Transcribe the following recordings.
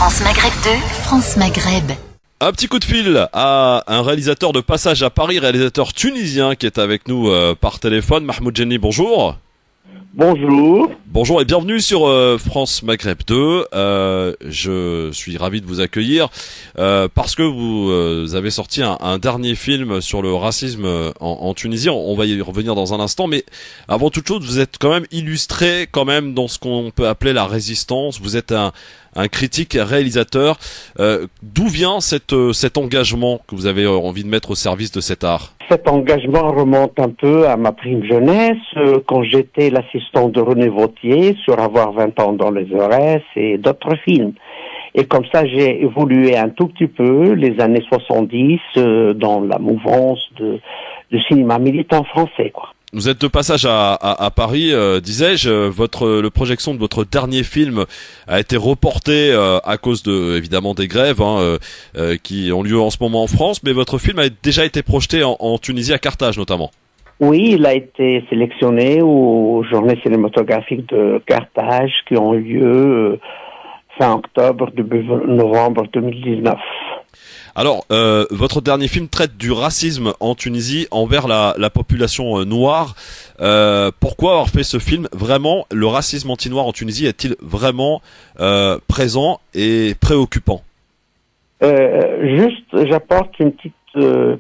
France Maghreb 2, France Maghreb. Un petit coup de fil à un réalisateur de passage à Paris, réalisateur tunisien qui est avec nous par téléphone. Mahmoud Jenny, bonjour. Bonjour. Bonjour et bienvenue sur France Maghreb 2. Je suis ravi de vous accueillir parce que vous avez sorti un dernier film sur le racisme en Tunisie. On va y revenir dans un instant, mais avant toute chose, vous êtes quand même illustré quand même dans ce qu'on peut appeler la résistance. Vous êtes un critique et réalisateur. D'où vient cet engagement que vous avez envie de mettre au service de cet art? Cet engagement remonte un peu à ma prime jeunesse, quand j'étais l'assistant de René Vautier sur Avoir 20 ans dans les Aurès et d'autres films. Et comme ça, j'ai évolué un tout petit peu les années 70 dans la mouvance du cinéma militant français, quoi. Vous êtes de passage à Paris, disais-je. Le projection de votre dernier film a été reporté à cause évidemment des grèves qui ont lieu en ce moment en France. Mais votre film a déjà été projeté en Tunisie, à Carthage notamment. Oui, il a été sélectionné aux Journées cinématographiques de Carthage qui ont lieu fin octobre, début novembre 2019. Alors, votre dernier film traite du racisme en Tunisie envers la population noire. Pourquoi avoir fait ce film? Vraiment, le racisme anti-noir en Tunisie est-il vraiment présent et préoccupant? J'apporte une petite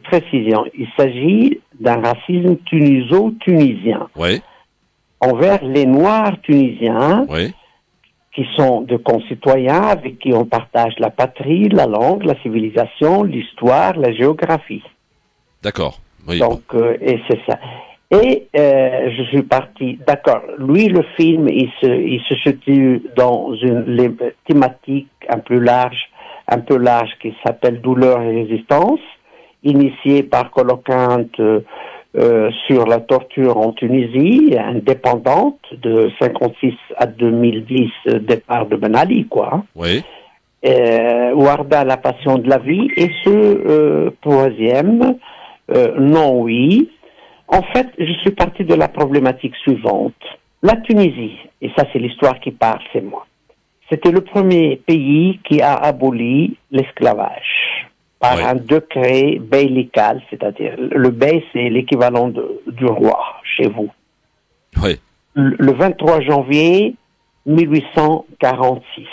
précision. Il s'agit d'un racisme tuniso-tunisien. Oui. Envers les Noirs tunisiens. Oui. Qui sont de concitoyens avec qui on partage la patrie, la langue, la civilisation, l'histoire, la géographie. D'accord. Oui. Donc, et c'est ça. Et je suis parti. D'accord. Lui, le film, il se situe dans une thématique un peu large qui s'appelle Douleur et résistance, initiée par Coloquinte sur la torture en Tunisie, indépendante, de 56 à 2010, départ de Ben Ali, quoi. Oui. Warda, la passion de la vie, et ce troisième, non oui. En fait, je suis parti de la problématique suivante. La Tunisie, et ça c'est l'histoire qui parle, c'est moi. C'était le premier pays qui a aboli l'esclavage par un décret beylical, c'est-à-dire le bey, c'est l'équivalent du roi chez vous. Oui. Le 23 janvier 1846.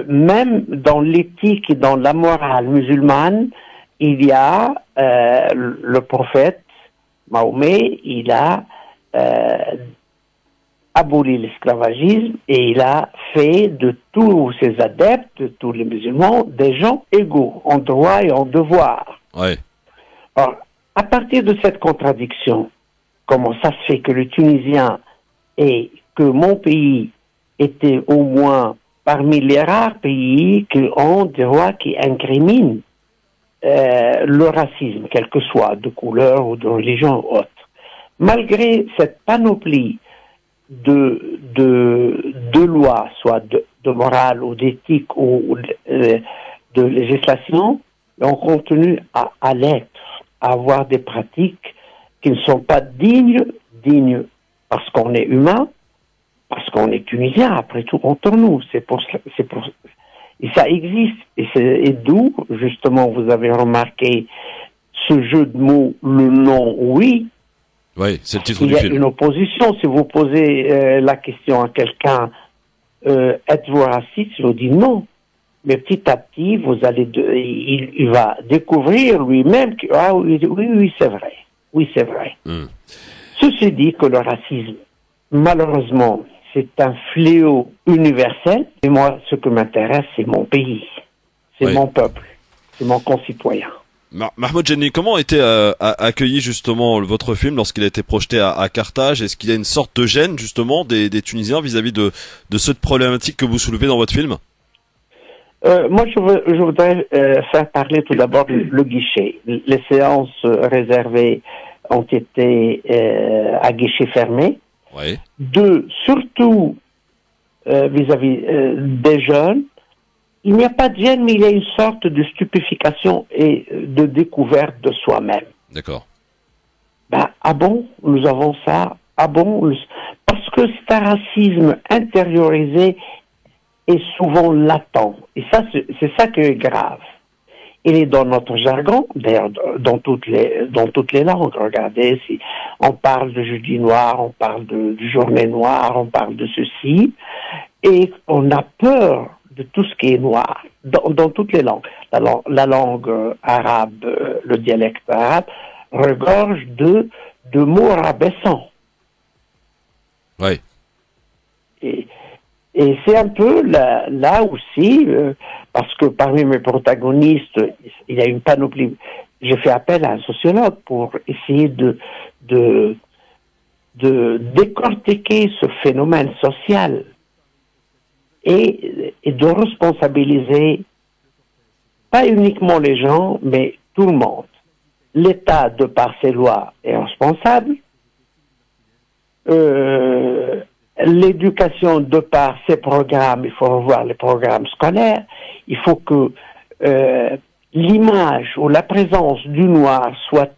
Même dans l'éthique et dans la morale musulmane, il y a le prophète Mahomet, il a aboli l'esclavagisme et il a fait de tous ses adeptes, de tous les musulmans, des gens égaux, en droit et en devoir. Ouais. Alors, à partir de cette contradiction, comment ça se fait que le Tunisien et que mon pays était au moins parmi les rares pays qui ont des lois qui incriminent le racisme, quel que soit, de couleur ou de religion ou autre. Malgré cette panoplie de lois, soit de morale ou d'éthique ou de législation, on continue à l'être, à avoir des pratiques qui ne sont pas dignes parce qu'on est humain, parce qu'on est tunisien, après tout, entre nous. Et ça existe. Et d'où, justement, vous avez remarqué ce jeu de mots, le non oui. Oui, c'est le titre du film. Il y a une opposition. Si vous posez la question à quelqu'un, êtes-vous raciste? Il vous dit non. Mais petit à petit, il va découvrir lui-même que, oui, c'est vrai. Oui, c'est vrai. Ceci dit que le racisme, malheureusement, c'est un fléau universel. Et moi, ce que m'intéresse, c'est mon pays. C'est mon peuple. C'est mon concitoyen. Mahmoud Jenny, comment a été accueilli justement votre film lorsqu'il a été projeté à Carthage? Est-ce qu'il y a une sorte de gêne justement des Tunisiens vis-à-vis de cette problématique que vous soulevez dans votre film? Moi, je voudrais faire parler tout d'abord le guichet. Les séances réservées ont été à guichet fermé. Oui. Surtout vis-à-vis des jeunes, il n'y a pas de gêne, mais il y a une sorte de stupéfication et de découverte de soi-même. D'accord. Ah bon, nous avons ça? Ah bon? Parce que c'est un racisme intériorisé est souvent latent. Et ça, c'est ça qui est grave. Il est dans notre jargon, d'ailleurs dans toutes les langues. Regardez, si on parle de jeudi noir, on parle de journée noire, on parle de ceci, et on a peur de tout ce qui est noir dans toutes les langues. La langue arabe, le dialecte arabe, regorge de mots rabaissants. Oui. Et c'est un peu là aussi, parce que parmi mes protagonistes, il y a une panoplie. J'ai fait appel à un sociologue pour essayer de décortiquer ce phénomène social et de responsabiliser pas uniquement les gens, mais tout le monde. L'État, de par ses lois, est responsable. L'éducation, de par ses programmes, il faut revoir les programmes scolaires. Il faut que l'image ou la présence du noir soit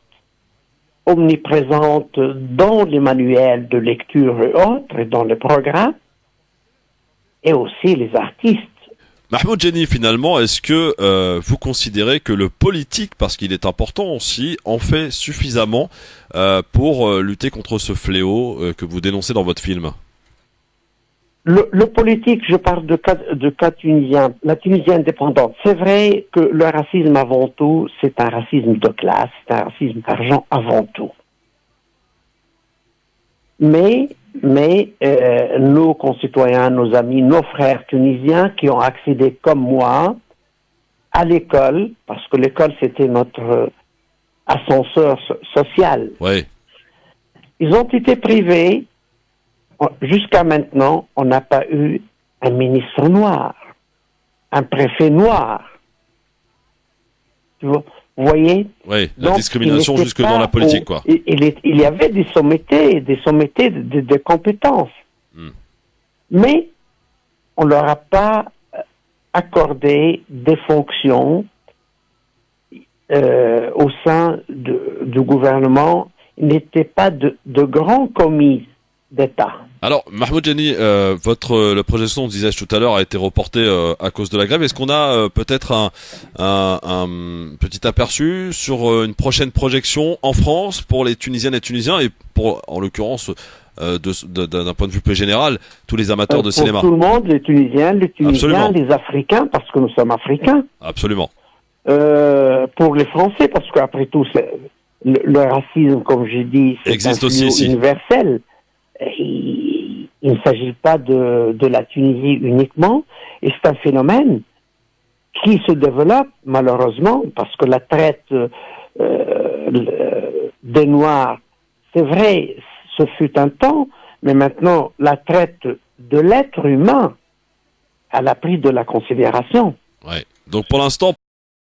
omniprésente dans les manuels de lecture et autres, et dans les programmes, et aussi les artistes. Mahmoud Jenny, finalement, est-ce que vous considérez que le politique, parce qu'il est important aussi, en fait suffisamment pour lutter contre ce fléau que vous dénoncez dans votre film? Le politique, je parle de cas tunisien, la Tunisie indépendante. C'est vrai que le racisme avant tout, c'est un racisme de classe, c'est un racisme d'argent avant tout. Mais nos concitoyens, nos amis, nos frères tunisiens qui ont accédé comme moi à l'école, parce que l'école c'était notre ascenseur social. Oui. Ils ont été privés. Jusqu'à maintenant, on n'a pas eu un ministre noir, un préfet noir. Vous voyez? Oui, la discrimination jusque dans la politique, quoi. Il y avait des sommités de compétences. Mais on leur a pas accordé des fonctions au sein du gouvernement. Il n'était pas de grands commis d'État. Alors, Mahmoud Jenny, le projet de son, disais-je tout à l'heure, a été reporté à cause de la grève. Est-ce qu'on a peut-être un petit aperçu sur une prochaine projection en France pour les Tunisiennes et Tunisiens et pour, en l'occurrence, d'un point de vue plus général, tous les amateurs de cinéma? Pour tout le monde, les Tunisiens, Absolument. les Africains, parce que nous sommes Africains. Absolument. Pour les Français, parce qu'après tout, le racisme, comme j'ai dit, c'est un fléau universel. Il ne s'agit pas de la Tunisie uniquement, et c'est un phénomène qui se développe malheureusement parce que la traite des Noirs, c'est vrai, ce fut un temps, mais maintenant la traite de l'être humain, elle a pris de la considération. Ouais. Donc pour l'instant,